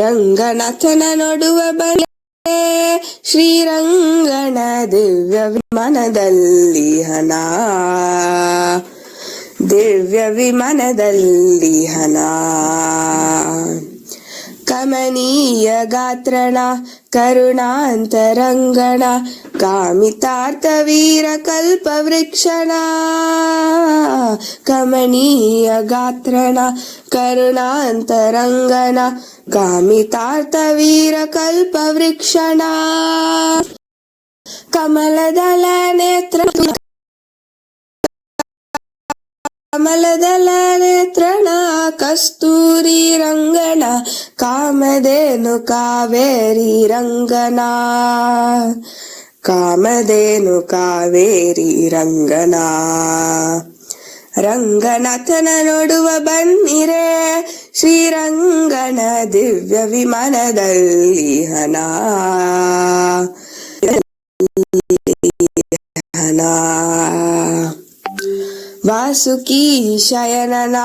ರಂಗನಾಥನ ನೋಡುವ ಬಲೆ ಶ್ರೀರಂಗನ ದಿವ್ಯ ವಿಮಾನದಲ್ಲಿ ಹನ, ದಿವ್ಯ ವಿಮಾನದಲ್ಲಿ ಹನ. ಕಮನೀಯ ಗಾತ್ರಣ ಕರುಣಾಂತರಂಗಣ ಕಾಮಿತಾರ್ಥ ವೀರ ಕಲ್ಪ ವೃಕ್ಷಣ. ಕಮನೀಯ ಗಾತ್ರಣ ಕರುಣಾಂತರಂಗಣ ಕಾಮಿತಾರ್ಥ ವೀರ ಕಲ್ಪ ವೃಕ್ಷಣ. ಕಮಲದಲ ನೇತ್ರ ಕಮಲದಲ ನೇತ್ರಣ ಕಸ್ತೂರಿ ರಂಗಣ ಕಾಮಧೇನು ಕಾವೇರಿ ರಂಗನ. ಕಾಮಧೇನು ಕಾವೇರಿ ರಂಗನ. ರಂಗನಾಥನ ನೋಡುವ ಬನ್ನಿರೆ ಶ್ರೀರಂಗನ ದಿವ್ಯ ವಿಮಾನದಲ್ಲಿ ಹನ, ಹನ. ವಾಸುಕಿ ಶಯನನ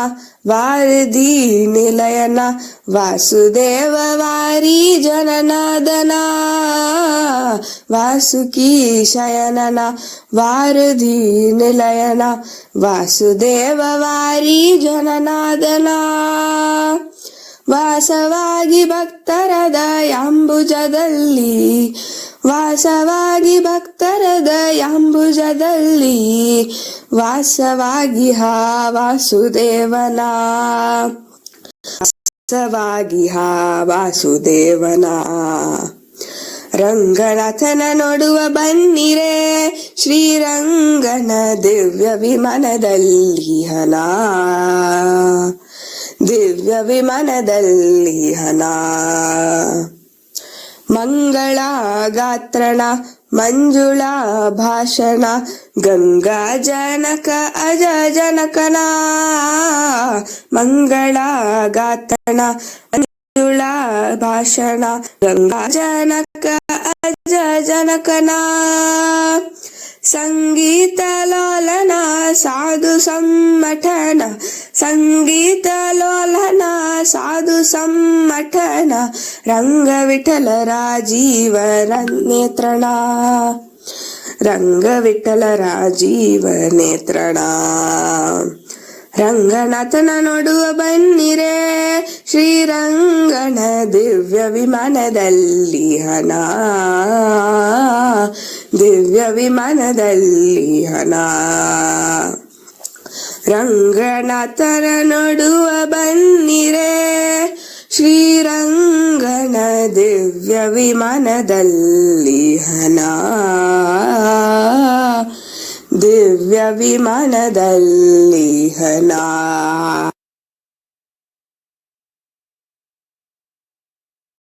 ವಾರಧಿ ನಿಲಯನ ವಾಸುದೇವ ವಾರಿ ಜನನಾದನ. ವಾಸುಕಿ ಶಯನನ ವಾರಧಿ ನಿಲಯನ ವಾಸುದೇವ ವಾರಿ ಜನನಾದನ. ವಾಸವಾಗಿ ಭಕ್ತರ ದಯಾಂಬುಜದಲ್ಲಿ, ವಾಸವಾಗಿ ಭಕ್ತರ ದಯಾಂಬುಜದಲ್ಲಿ ವಾಸವಾಗಿ ಹಾ ವಾಸುದೇವನ. ವಾಸವಾಗಿ ಹಾ ವಾಸುದೇವನ. ರಂಗನಾಥನ ನೋಡುವ ಬನ್ನಿರೆ ಶ್ರೀರಂಗನ ದಿವ್ಯ ವಿಮಾನದಲ್ಲಿ ಹನ, ದಿವ್ಯ ವಿಮಾನದಲ್ಲಿ ಹನ. ಮಂಗಳ ಗಾತ್ರಣ ಮಂಜುಳ ಭಾಷಣ ಗಂಗಾ ಜನಕ ಅಜ ಜನಕನ. ಮಂಗಳ ಗಾತ್ರಣ ಮಂಜುಳ ಭಾಷಣ ಗಂಗಾ ಜನಕ ಅಜ ಜನಕನ. ಸಂಗೀತ ಲೋಲನ ಸಾಧು ಸಮ್ಮಠನ, ಸಂಗೀತ ಲೋಲನ ಸಾಧು ಸಮ್ಮಠನ ರಂಗ ವಿಠಲ ರಾಜೀವ ನೇತ್ರಣ. ರಂಗ ವಿಠಲ ರಾಜೀವ ನೇತ್ರಣ. ರಂಗನಾಥನ ನೋಡುವ ಬನ್ನಿರೆ ಶ್ರೀರಂಗನ ದಿವ್ಯ ವಿಮಾನದಲ್ಲಿ ಹನ, ದಿವ್ಯ ವಿಮಾನದಲ್ಲಿ ಹನ. ರಂಗನಾಥನ ನೋಡುವ ಬನ್ನಿರೆ ಶ್ರೀರಂಗನ ದಿವ್ಯ ವಿಮಾನದಲ್ಲಿ ಹನ, ದಿವ್ಯ ವಿಮಾನದಲ್ಲಿ ಹನ.